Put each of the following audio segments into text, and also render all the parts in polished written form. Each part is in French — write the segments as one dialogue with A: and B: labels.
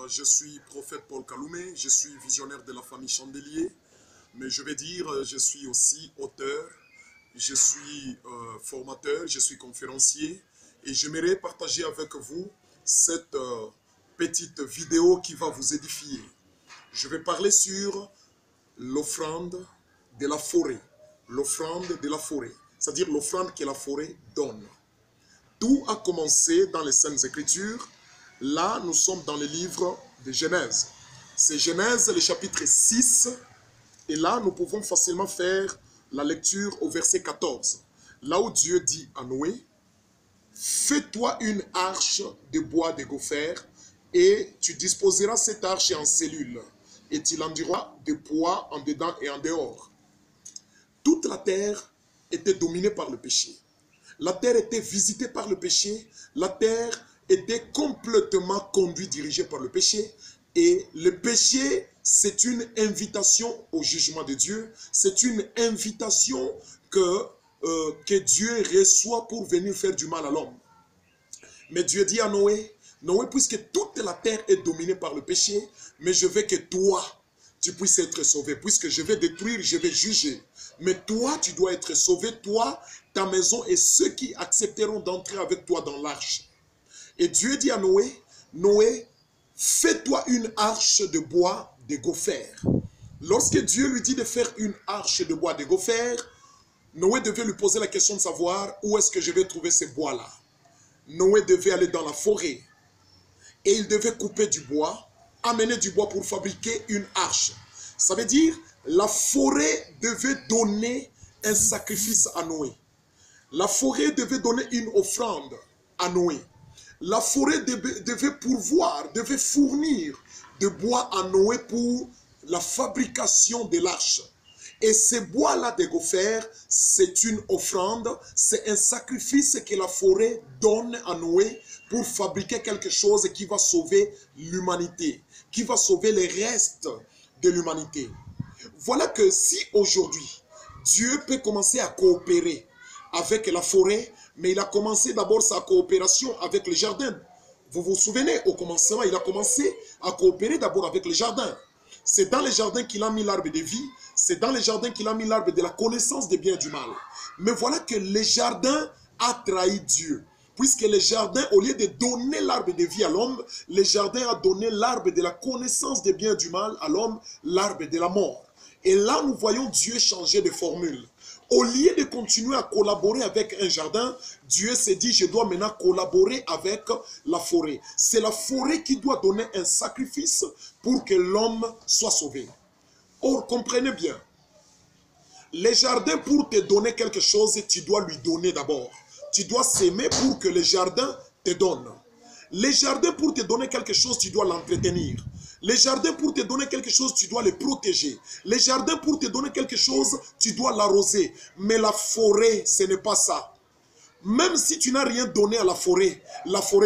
A: Je suis prophète Paul Kaloumé, je suis visionnaire de la famille Chandelier, mais je vais dire, je suis aussi auteur, je suis formateur, je suis conférencier et j'aimerais partager avec vous cette petite vidéo qui va vous édifier. Je vais parler sur l'offrande de la forêt, l'offrande de la forêt, c'est-à-dire l'offrande que la forêt donne. Tout a commencé dans les Saintes Écritures. Là, nous sommes dans le livre de Genèse. C'est Genèse, le chapitre 6. Et là, nous pouvons facilement faire la lecture au verset 14. Là où Dieu dit à Noé, « Fais-toi une arche de bois de gopher, et tu disposeras cette arche en cellules, et tu l'enduiras de poids en dedans et en dehors. » Toute la terre était dominée par le péché. La terre était visitée par le péché. La terre était complètement conduite, dirigée par le péché. Et le péché, c'est une invitation au jugement de Dieu. C'est une invitation que Dieu reçoit pour venir faire du mal à l'homme. Mais Dieu dit à Noé, Noé, puisque toute la terre est dominée par le péché, mais je veux que toi, tu puisses être sauvé. Puisque je vais détruire, je vais juger. Mais toi, tu dois être sauvé, toi, ta maison et ceux qui accepteront d'entrer avec toi dans l'arche. Et Dieu dit à Noé, Noé, fais-toi une arche de bois de gopher. Lorsque Dieu lui dit de faire une arche de bois de gopher, Noé devait lui poser la question de savoir où est-ce que je vais trouver ces bois-là. Noé devait aller dans la forêt et il devait couper du bois, amener du bois pour fabriquer une arche. Ça veut dire, la forêt devait donner un sacrifice à Noé. La forêt devait donner une offrande à Noé. La forêt devait pourvoir, devait fournir de bois à Noé pour la fabrication de l'arche. Et ces bois-là de gopher, c'est une offrande, c'est un sacrifice que la forêt donne à Noé pour fabriquer quelque chose qui va sauver l'humanité, qui va sauver les restes de l'humanité. Voilà que si aujourd'hui, Dieu peut commencer à coopérer avec la forêt, mais il a commencé d'abord sa coopération avec le jardin. Vous vous souvenez, au commencement, il a commencé à coopérer d'abord avec le jardin. C'est dans les jardins qu'il a mis l'arbre de vie, c'est dans les jardins qu'il a mis l'arbre de la connaissance des biens et du mal. Mais voilà que le jardin a trahi Dieu. Puisque le jardin, au lieu de donner l'arbre de vie à l'homme, le jardin a donné l'arbre de la connaissance des biens et du mal à l'homme, l'arbre de la mort. Et là, nous voyons Dieu changer de formule. Au lieu de continuer à collaborer avec un jardin, Dieu s'est dit, je dois maintenant collaborer avec la forêt. C'est la forêt qui doit donner un sacrifice pour que l'homme soit sauvé. Or, comprenez bien, les jardins, pour te donner quelque chose, tu dois lui donner d'abord. Tu dois s'aimer pour que le jardin te donne. Les jardins, pour te donner quelque chose, tu dois l'entretenir. Les jardins, pour te donner quelque chose, tu dois les protéger. Les jardins, pour te donner quelque chose, tu dois l'arroser. Mais la forêt, ce n'est pas ça. Même si tu n'as rien donné à la forêt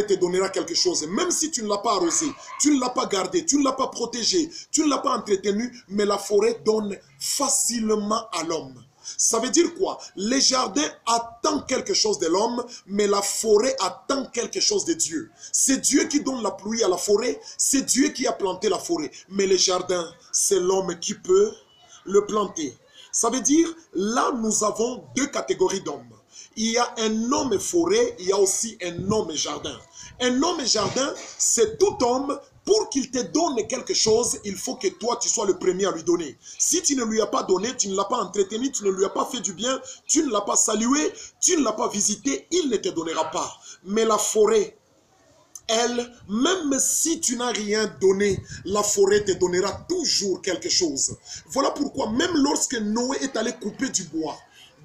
A: te donnera quelque chose. Même si tu ne l'as pas arrosé, tu ne l'as pas gardé, tu ne l'as pas protégé, tu ne l'as pas entretenu, mais la forêt donne facilement à l'homme. Ça veut dire quoi? Les jardins attendent quelque chose de l'homme, mais la forêt attend quelque chose de Dieu. C'est Dieu qui donne la pluie à la forêt, c'est Dieu qui a planté la forêt. Mais les jardins, c'est l'homme qui peut le planter. Ça veut dire, là nous avons deux catégories d'hommes. Il y a un homme forêt, il y a aussi un homme jardin. Un homme jardin, c'est tout homme. Pour qu'il te donne quelque chose, il faut que toi, tu sois le premier à lui donner. Si tu ne lui as pas donné, tu ne l'as pas entretenu, tu ne lui as pas fait du bien, tu ne l'as pas salué, tu ne l'as pas visité, il ne te donnera pas. Mais la forêt, elle, même si tu n'as rien donné, la forêt te donnera toujours quelque chose. Voilà pourquoi, même lorsque Noé est allé couper du bois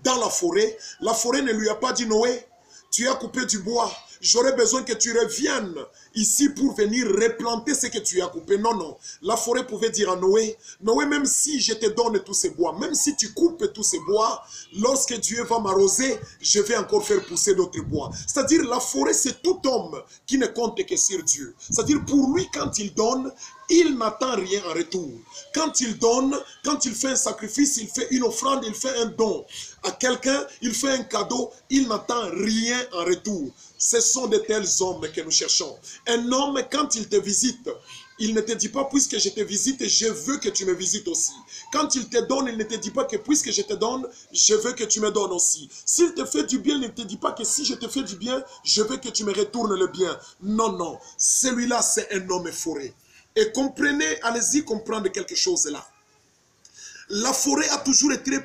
A: dans la forêt ne lui a pas dit, Noé, tu as coupé du bois. J'aurais besoin que tu reviennes ici pour venir replanter ce que tu as coupé. Non, non. La forêt pouvait dire à Noé, Noé, même si je te donne tous ces bois, même si tu coupes tous ces bois, lorsque Dieu va m'arroser, je vais encore faire pousser d'autres bois. C'est-à-dire, la forêt, c'est tout homme qui ne compte que sur Dieu. C'est-à-dire, pour lui, quand il donne, il n'attend rien en retour. Quand il donne, quand il fait un sacrifice, il fait une offrande, il fait un don à quelqu'un, il fait un cadeau, il n'attend rien en retour. Ce sont de tels hommes que nous cherchons. Un homme, quand il te visite, il ne te dit pas, puisque je te visite, je veux que tu me visites aussi. Quand il te donne, il ne te dit pas que puisque je te donne, je veux que tu me donnes aussi. S'il te fait du bien, il ne te dit pas que si je te fais du bien, je veux que tu me retournes le bien. Non, non. Celui-là, c'est un homme forêt. Et comprenez, allez-y comprendre quelque chose là. La forêt a toujours été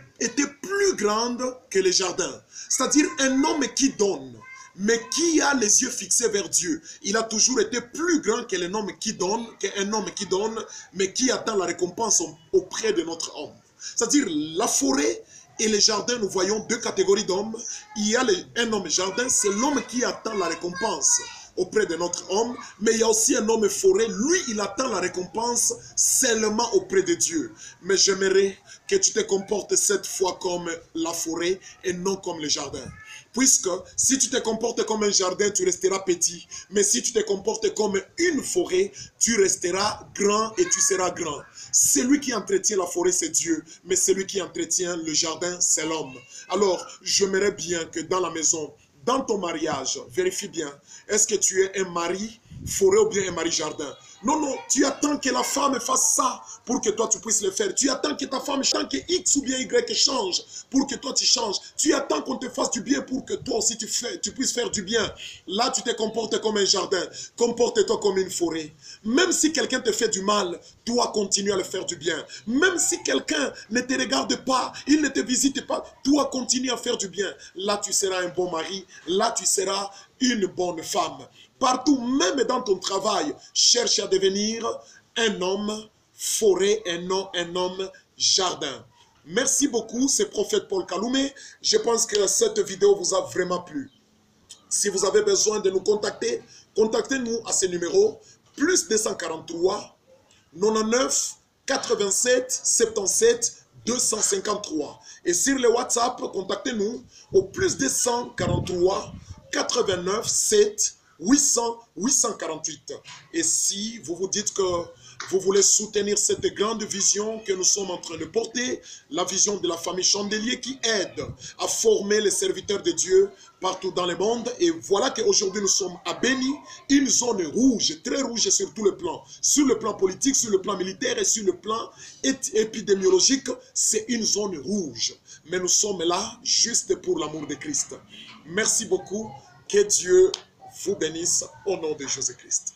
A: plus grande que les jardins. C'est-à-dire un homme qui donne, mais qui a les yeux fixés vers Dieu. Il a toujours été plus grand que l'homme qui donne, qu'un homme qui donne, mais qui attend la récompense auprès de notre homme. C'est-à-dire la forêt et les jardins, nous voyons deux catégories d'hommes. Il y a un homme jardin, c'est l'homme qui attend la récompense auprès de notre homme, mais il y a aussi un homme forêt, lui il attend la récompense seulement auprès de Dieu. Mais j'aimerais que tu te comportes cette fois comme la forêt et non comme le jardin. Puisque si tu te comportes comme un jardin, tu resteras petit. Mais si tu te comportes comme une forêt, tu resteras grand et tu seras grand. Celui qui entretient la forêt, c'est Dieu. Mais celui qui entretient le jardin, c'est l'homme. Alors, j'aimerais bien que dans la maison, dans ton mariage, vérifie bien, est-ce que tu es un mari forêt ou bien un mari jardin? Non, non, tu attends que la femme fasse ça pour que toi tu puisses le faire. Tu attends que ta femme change, que X ou bien Y change pour que toi tu changes. Tu attends qu'on te fasse du bien pour que toi aussi tu puisses faire du bien. Là, tu te comportes comme un jardin. Comporte-toi comme une forêt. Même si quelqu'un te fait du mal, toi continue à le faire du bien. Même si quelqu'un ne te regarde pas, il ne te visite pas, toi continue à faire du bien. Là, tu seras un bon mari. Là, tu seras une bonne femme. Partout, même dans ton travail, cherche à devenir un homme forêt et non un homme jardin. Merci beaucoup, c'est Prophète Paul Kaloumé. Je pense que cette vidéo vous a vraiment plu. Si vous avez besoin de nous contacter, contactez-nous à ce numéro, plus 243 99 87 77 253. Et sur le WhatsApp, contactez-nous au plus 243 89 7 800 848. Et si vous vous dites que vous voulez soutenir cette grande vision que nous sommes en train de porter, la vision de la famille Chandelier qui aide à former les serviteurs de Dieu partout dans le monde. Et voilà qu'aujourd'hui nous sommes à Béni, une zone rouge, très rouge sur tout le plan. Sur le plan politique, sur le plan militaire et sur le plan épidémiologique, c'est une zone rouge. Mais nous sommes là juste pour l'amour de Christ. Merci beaucoup. Que Dieu vous bénisse au nom de Jésus-Christ.